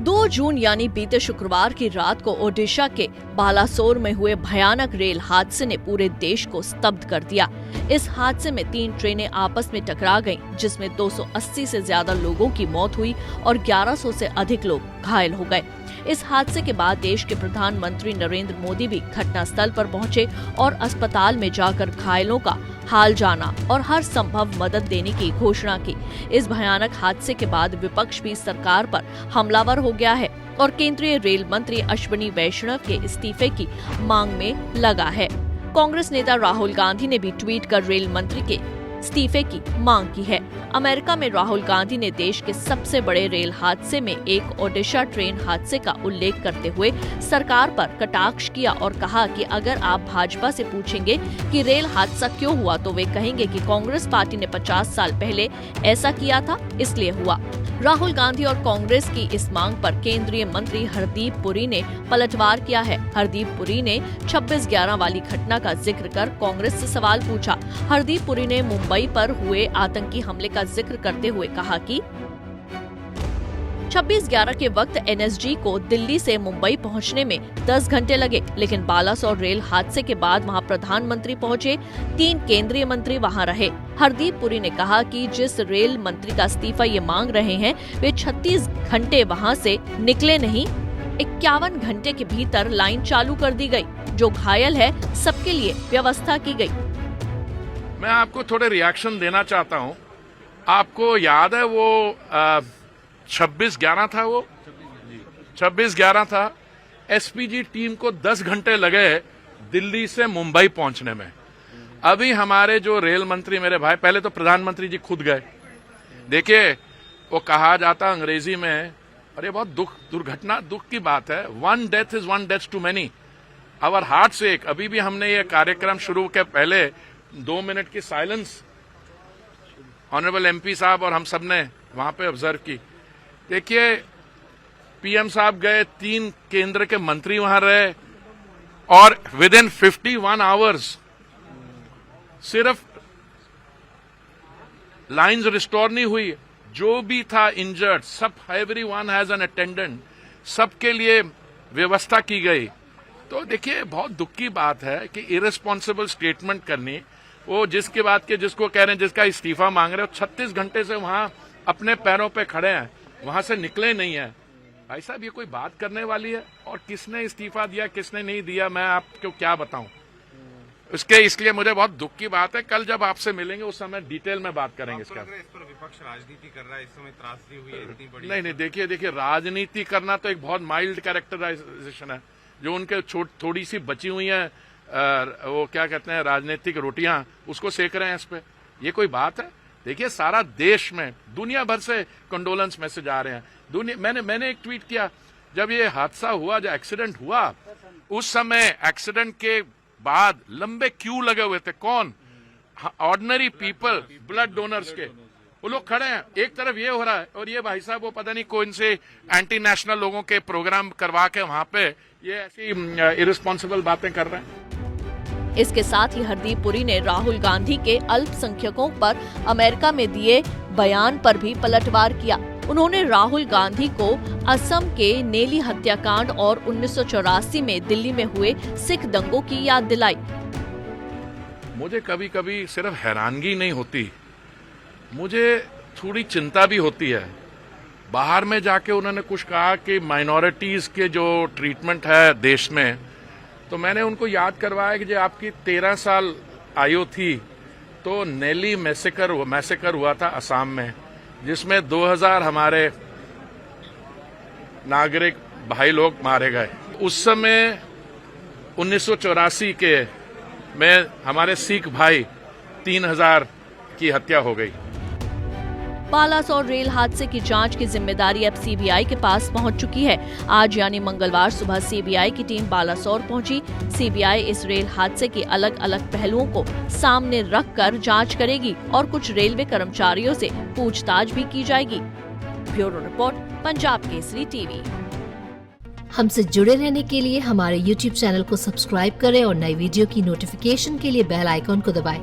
2 जून यानी बीते शुक्रवार की रात को ओडिशा के बालासोर में हुए भयानक रेल हादसे ने पूरे देश को स्तब्ध कर दिया। इस हादसे में 3 ट्रेनें आपस में टकरा गईं, जिसमें 280 से ज्यादा लोगों की मौत हुई और 1100 से अधिक लोग घायल हो गए। इस हादसे के बाद देश के प्रधानमंत्री नरेंद्र मोदी भी घटनास्थल पर पहुंचे और अस्पताल में जाकर घायलों का हाल जाना और हर संभव मदद देने की घोषणा की। इस भयानक हादसे के बाद विपक्ष भी सरकार पर हमलावर हो गया है और केंद्रीय रेल मंत्री अश्विनी वैष्णव के इस्तीफे की मांग में लगा है। कांग्रेस नेता राहुल गांधी ने भी ट्वीट कर रेल मंत्री के इस्तीफे की मांग की है। अमेरिका में राहुल गांधी ने देश के सबसे बड़े रेल हादसे में एक ओडिशा ट्रेन हादसे का उल्लेख करते हुए सरकार पर कटाक्ष किया और कहा कि अगर आप भाजपा से पूछेंगे कि रेल हादसा क्यों हुआ तो वे कहेंगे कि कांग्रेस पार्टी ने 50 साल पहले ऐसा किया था, इसलिए हुआ। राहुल गांधी और कांग्रेस की इस मांग पर केंद्रीय मंत्री हरदीप पुरी ने पलटवार किया है। हरदीप पुरी ने 26/11 वाली घटना का जिक्र कर कांग्रेस से सवाल पूछा। हरदीप पुरी ने मुंबई पर हुए आतंकी हमले का जिक्र करते हुए कहा कि 26/11 के वक्त एनएसजी को दिल्ली से मुंबई पहुंचने में 10 घंटे लगे, लेकिन बालासोर रेल हादसे के बाद वहां प्रधानमंत्री पहुंचे, 3 केंद्रीय मंत्री वहां रहे। हरदीप पुरी ने कहा कि जिस रेल मंत्री का इस्तीफा ये मांग रहे हैं वे 36 घंटे वहां से निकले नहीं, 51 घंटे के भीतर लाइन चालू कर दी गई। जो घायल है सबके लिए व्यवस्था की गई। मैं आपको थोड़े रिएक्शन देना चाहता हूं। आपको याद है वो 26/11 था, वो 26/11 था। एसपीजी टीम को 10 घंटे लगे दिल्ली से मुंबई पहुंचने में। अभी हमारे जो रेल मंत्री मेरे भाई, पहले तो प्रधानमंत्री जी खुद गए। देखिए, वो कहा जाता अंग्रेजी में, और ये बहुत दुख की बात है, 1 death is 1 death too many. Our heart sake. अभी भी हमने ये कार्यक्रम शुरू के पहले 2 मिनट की साइलेंस ऑनरेबल एमपी साहब और हम सब ने वहां पे ऑब्जर्व की। देखिए, पीएम साहब गए, 3 केंद्र के मंत्री वहां रहे और विद इन 51 आवर्स सिर्फ लाइंस रिस्टोर नहीं हुई। जो भी था इंजर्ड, सब, एवरीवन हैज एन अटेंडेंट, सबके लिए व्यवस्था की गई। तो देखिए, बहुत दुख की बात है कि इरेस्पॉन्सिबल स्टेटमेंट करनी, वो जिसके बात के जिसको कह रहे हैं, जिसका इस्तीफा मांग रहे हो, 36 घंटे से वहां अपने पैरों पे खड़े हैं, वहां से निकले नहीं है। भाई साहब, ये कोई बात करने वाली है? और किसने इस्तीफा दिया, किसने नहीं दिया, मैं आपको क्या बताऊं इसलिए मुझे बहुत दुख की बात है। कल जब आपसे मिलेंगे उस समय डिटेल में बात करेंगे इसका। इस पर विपक्ष राजनीति कर रहा है, इस समय त्रासदी हुई है इतनी बड़ी। नहीं, देखिए, राजनीति करना तो एक बहुत माइल्ड कैरेक्टराइजेशन है। जो उनके थोड़ी सी बची हुई है, वो क्या कहते हैं, राजनीतिक रोटियां, उसको सेक रहे हैं इस पे। ये कोई बात है? देखिए, सारा देश में दुनिया भर से कंडोलेंस मैसेज आ रहे हैं। मैंने एक ट्वीट किया, जब ये हादसा हुआ, जो एक्सीडेंट हुआ, उस समय एक्सीडेंट के बाद लंबे क्यू लगे हुए थे। कौन? ऑर्डिनरी पीपल, ब्लड डोनर्स के। वो लोग खड़े हैं, एक तरफ ये हो रहा है और ये भाई साहब वो पता नहीं कौन से एंटी नेशनल लोगों के प्रोग्राम करवा के वहां पे ये ऐसी इरेस्पॉन्सिबल बातें कर रहे हैं। इसके साथ ही हरदीप पुरी ने राहुल गांधी के अल्पसंख्यकों पर अमेरिका में दिए बयान पर भी पलटवार किया। उन्होंने राहुल गांधी को असम के नेली हत्याकांड और 1984 में दिल्ली में हुए सिख दंगों की याद दिलाई। मुझे कभी कभी सिर्फ हैरानगी नहीं होती, मुझे थोड़ी चिंता भी होती है। बाहर में जाके उन्होंने कुछ कहा कि माइनॉरिटीज के जो ट्रीटमेंट है देश में, तो मैंने उनको याद करवाया कि जब आपकी 13 साल आयु थी तो नेली मैसेकर हुआ था असम में, जिसमें 2000 हमारे नागरिक भाई लोग मारे गए। उस समय 1984 के में हमारे सिख भाई 3000 की हत्या हो गई। बालासोर रेल हादसे की जांच की जिम्मेदारी अब सीबीआई के पास पहुंच चुकी है। आज यानी मंगलवार सुबह सीबीआई की टीम बालासोर पहुंची। सीबीआई इस रेल हादसे के अलग अलग पहलुओं को सामने रखकर जांच करेगी और कुछ रेलवे कर्मचारियों से पूछताछ भी की जाएगी। Bureau report, Punjab Kesari TV. हमसे जुड़े रहने के लिए हमारे YouTube चैनल को सब्सक्राइब करें और नई वीडियो की नोटिफिकेशन के लिए बेल आइकॉन को दबाएं।